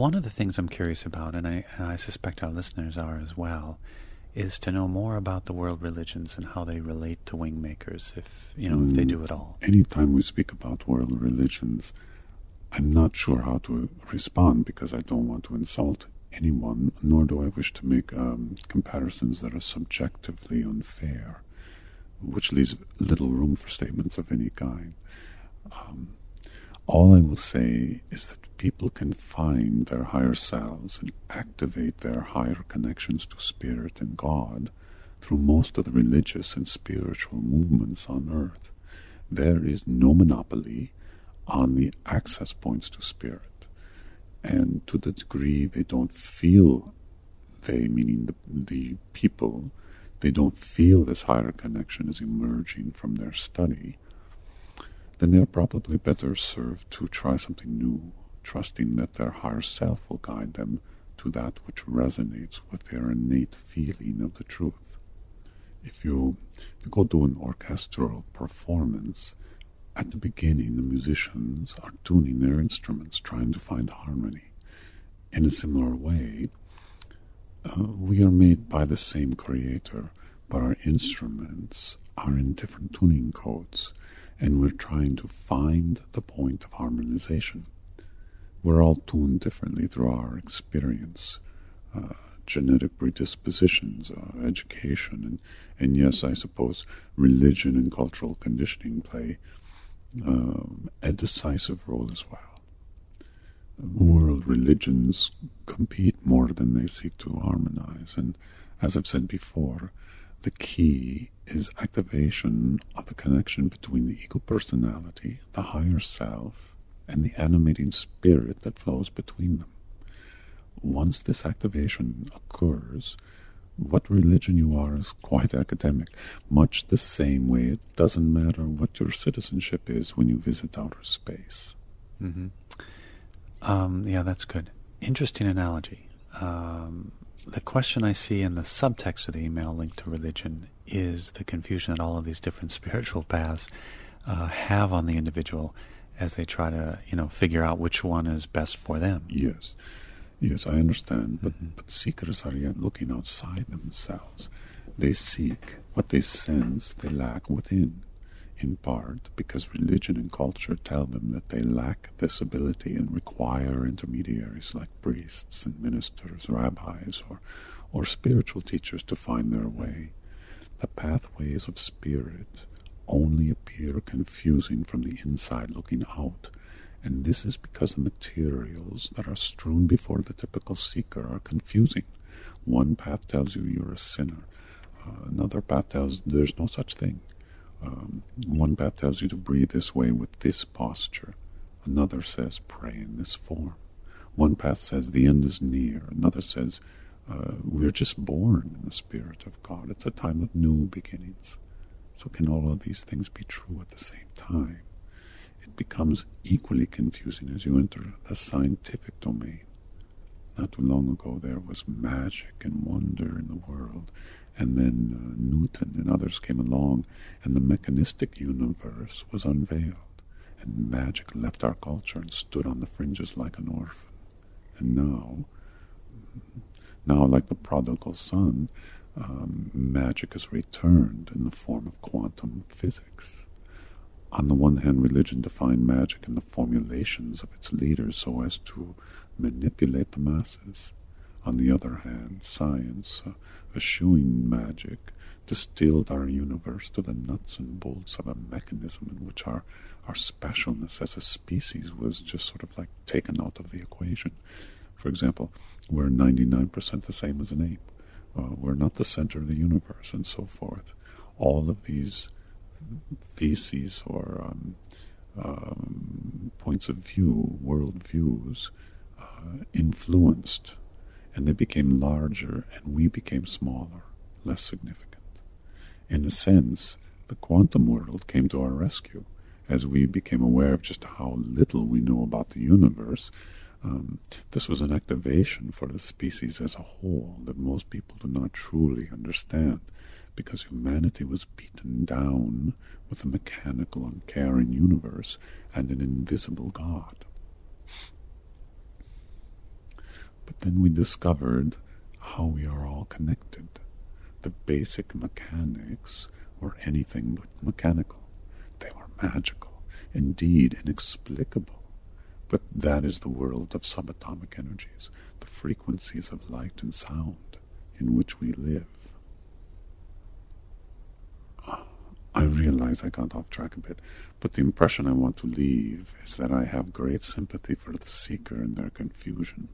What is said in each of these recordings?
One of the things I'm curious about, and I suspect our listeners are as well, is to know more about the world religions and how they relate to WingMakers, if they do at all. Anytime we speak about world religions, I'm not sure how to respond because I don't want to insult anyone, nor do I wish to make comparisons that are subjectively unfair, which leaves little room for statements of any kind. All I will say is that people can find their higher selves and activate their higher connections to Spirit and God through most of the religious and spiritual movements on earth. There is no monopoly on the access points to Spirit. And to the degree they don't feel, meaning the people, they don't feel this higher connection is emerging from their study, then they're probably better served to try something new, trusting that their higher self will guide them to that which resonates with their innate feeling of the truth. If you go to an orchestral performance, at the beginning the musicians are tuning their instruments, trying to find harmony. In a similar way, we are made by the same creator, but our instruments are in different tuning codes, and we're trying to find the point of harmonization. We're all tuned differently through our experience, genetic predispositions, education, and yes, I suppose religion and cultural conditioning play a decisive role as well. World religions compete more than they seek to harmonize, and as I've said before, the key is activation of the connection between the ego personality, the higher self, and the animating spirit that flows between them. Once this activation occurs, what religion you are is quite academic, much the same way it doesn't matter what your citizenship is when you visit outer space. Mm-hmm. Yeah, that's good. Interesting analogy. The question I see in the subtext of the email linked to religion is the confusion that all of these different spiritual paths have on the individual as they try to, figure out which one is best for them. Yes, I understand, but seekers are yet looking outside themselves. They seek what they sense they lack within, in part because religion and culture tell them that they lack this ability and require intermediaries like priests and ministers, rabbis, or spiritual teachers to find their way. The pathways of spirit only appear confusing from the inside looking out, and this is because the materials that are strewn before the typical seeker are confusing. One path tells you you're a sinner. Another path tells there's no such thing. One path tells you to breathe this way with this posture. Another says pray in this form. One path says the end is near. Another says we're just born in the Spirit of God. It's a time of new beginnings. So can all of these things be true at the same time? It becomes equally confusing as you enter the scientific domain. Not too long ago there was magic and wonder in the world, and then Newton and others came along, and the mechanistic universe was unveiled, and magic left our culture and stood on the fringes like an orphan. And now like the prodigal son, magic has returned in the form of quantum physics. On the one hand, religion defined magic in the formulations of its leaders so as to manipulate the masses. On the other hand, science, eschewing magic, distilled our universe to the nuts and bolts of a mechanism in which our specialness as a species was just sort of like taken out of the equation. For example, we're 99% the same as an ape. We're not the center of the universe, and so forth. All of these theses or points of view, world views, influenced, and they became larger, and we became smaller, less significant. In a sense, the quantum world came to our rescue as we became aware of just how little we know about the universe. This was an activation for the species as a whole that most people do not truly understand, because humanity was beaten down with a mechanical, uncaring universe and an invisible God. But then we discovered how we are all connected. The basic mechanics were anything but mechanical. They were magical, indeed inexplicable. But that is the world of subatomic energies, the frequencies of light and sound in which we live. I realize I got off track a bit, but the impression I want to leave is that I have great sympathy for the seeker and their confusion.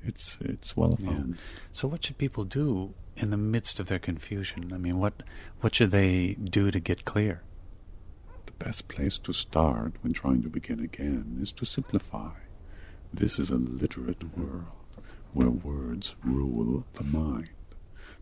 It's well found. Yeah. So what should people do in the midst of their confusion? I mean, what should they do to get clear? The best place to start when trying to begin again is to simplify. This is a literate world where words rule the mind.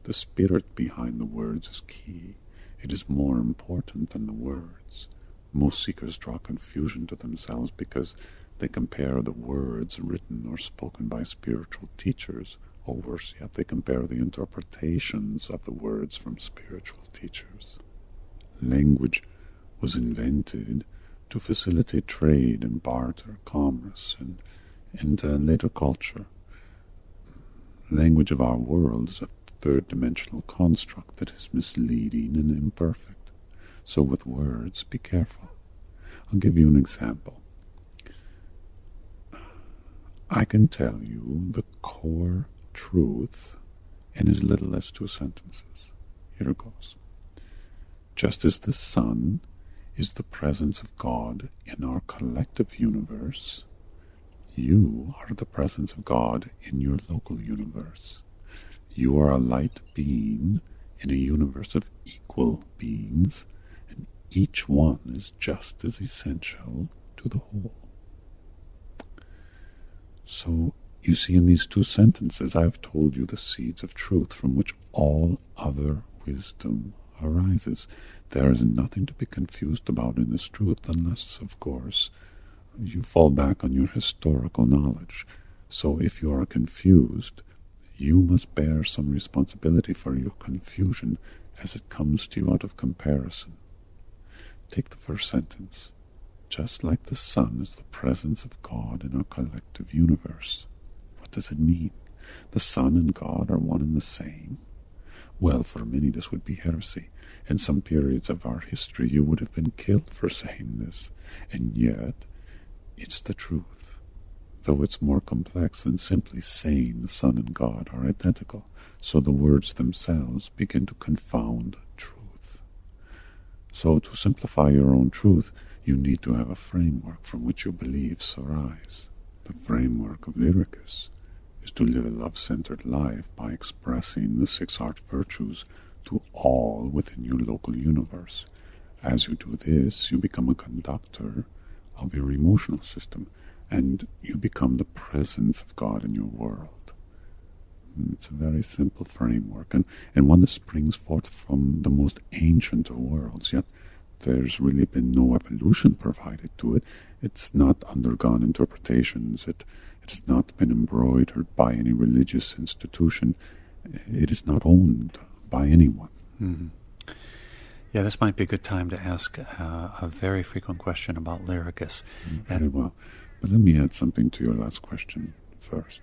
The spirit behind the words is key. It is more important than the words. Most seekers draw confusion to themselves because they compare the words written or spoken by spiritual teachers, or worse yet, they compare the interpretations of the words from spiritual teachers. Language was invented to facilitate trade and barter, commerce, and later culture. Language of our world is a third-dimensional construct that is misleading and imperfect. So with words, be careful. I'll give you an example. I can tell you the core truth in as little as 2 sentences. Here it goes. Just as the sun is the presence of God in our collective universe, you are the presence of God in your local universe. You are a light being in a universe of equal beings, and each one is just as essential to the whole. So, you see, in these 2 sentences, I have told you the seeds of truth from which all other wisdom arises. There is nothing to be confused about in this truth, unless, of course, you fall back on your historical knowledge. So if you are confused, you must bear some responsibility for your confusion as it comes to you out of comparison. Take the first sentence. Just like the sun is the presence of God in our collective universe. What does it mean? The sun and God are one and the same? Well, for many this would be heresy. In some periods of our history you would have been killed for saying this. And yet, it's the truth. Though it's more complex than simply saying the sun and God are identical, so the words themselves begin to confound truth. So to simplify your own truth, you need to have a framework from which your beliefs arise. The framework of Lyricus is to live a love-centered life by expressing the 6 art virtues to all within your local universe. As you do this, you become a conductor of your emotional system, and you become the presence of God in your world. It's a very simple framework, and one that springs forth from the most ancient of worlds, yet there's really been no evolution provided to it. It's not undergone interpretations. It has not been embroidered by any religious institution. It is not owned by anyone. Mm-hmm. Yeah, this might be a good time to ask a very frequent question about Lyricus. Very well. But let me add something to your last question first.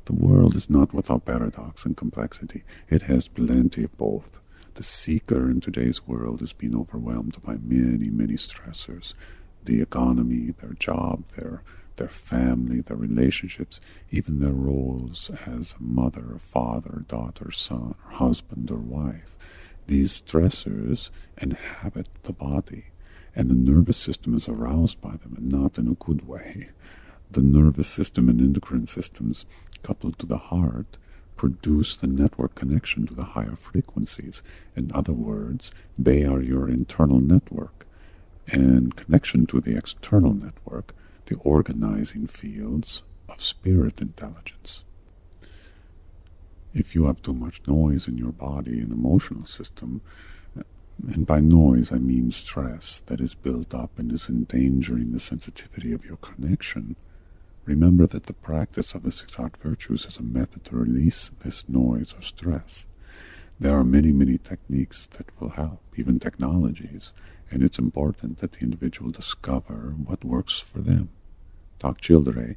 The world is not without paradox and complexity. It has plenty of both. The seeker in today's world is being overwhelmed by many, many stressors. The economy, their job, their family, their relationships, even their roles as mother, father, daughter, son, or husband or wife. These stressors inhabit the body, and the nervous system is aroused by them, and not in a good way. The nervous system and endocrine systems, coupled to the heart, produce the network connection to the higher frequencies. In other words, they are your internal network, and connection to the external network, the organizing fields of spirit intelligence. If you have too much noise in your body and emotional system, and by noise I mean stress that is built up and is endangering the sensitivity of your connection, remember that the practice of the 6 art virtues is a method to release this noise or stress. There are many, many techniques that will help, even technologies, and it's important that the individual discover what works for them. Doc Childre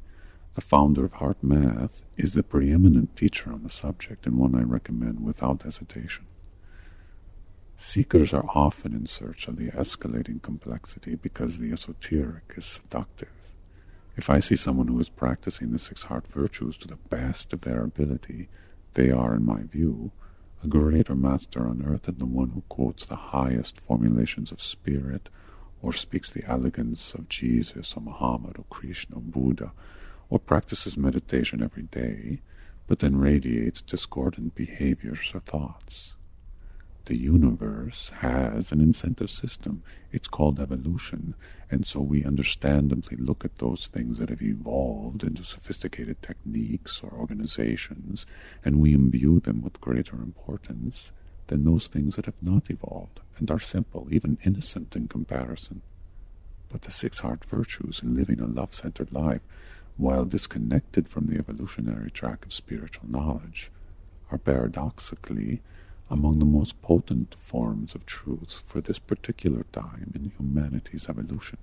The founder of Heart Math is the preeminent teacher on the subject and one I recommend without hesitation. Seekers are often in search of the escalating complexity because the esoteric is seductive. If I see someone who is practicing the 6 heart virtues to the best of their ability, they are, in my view, a greater master on earth than the one who quotes the highest formulations of spirit or speaks the elegance of Jesus or Muhammad or Krishna or Buddha, or practices meditation every day, but then radiates discordant behaviors or thoughts. The universe has an incentive system. It's called evolution, and so we understandably look at those things that have evolved into sophisticated techniques or organizations, and we imbue them with greater importance than those things that have not evolved and are simple, even innocent in comparison. But the 6 heart virtues in living a love-centered life, while disconnected from the evolutionary track of spiritual knowledge, are paradoxically among the most potent forms of truth for this particular time in humanity's evolution.